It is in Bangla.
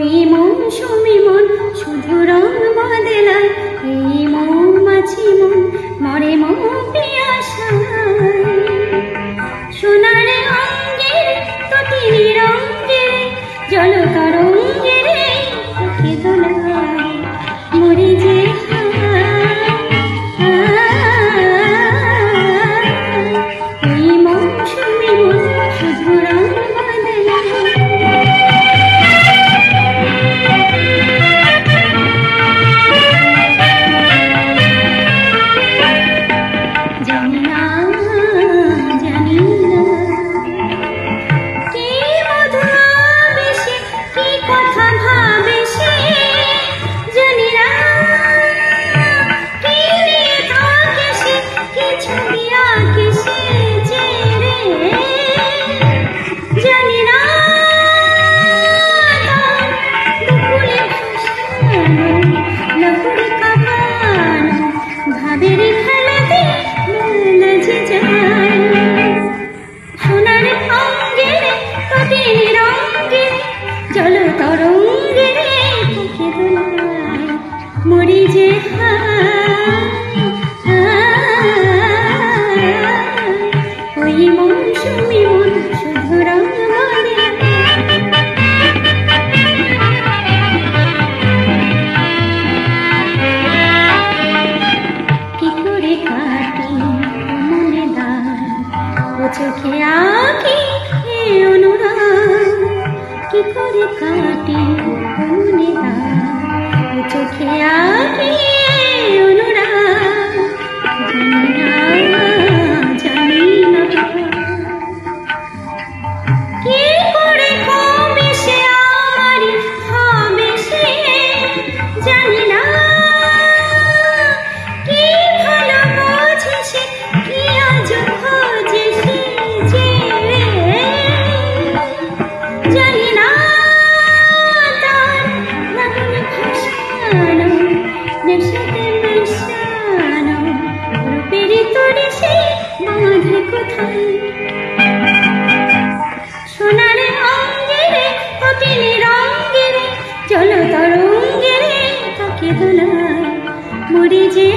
ওই মৌসুমি মন শুধু রং বদলায়, এই মৌমাছি মন মরে মৌ পিয়াসায়। সোনার অঙ্গের তটিনী রঙ্গের জল তরঙ্গের চোখে দোলায় মরে যে ওই মৌসুমি মন শুধু রং মরি যে ওই মৌসুমি মন শুধু রং কি করে কাটি মনে দায় ও চোখে আঁকি অনুরাগ, কি করে কাটি মনে দায় চোখে আঁকি অনুরাগ। জানি না কি করে কবে সে আমার হবে সে, জানি না কি ভালো বোঝে সে, কি আজ খোঁজে সে যে, জানি না সোনার অঙ্গের তটিনী রঙ্গের জল তরঙ্গের চোখে দোলায় মরি যে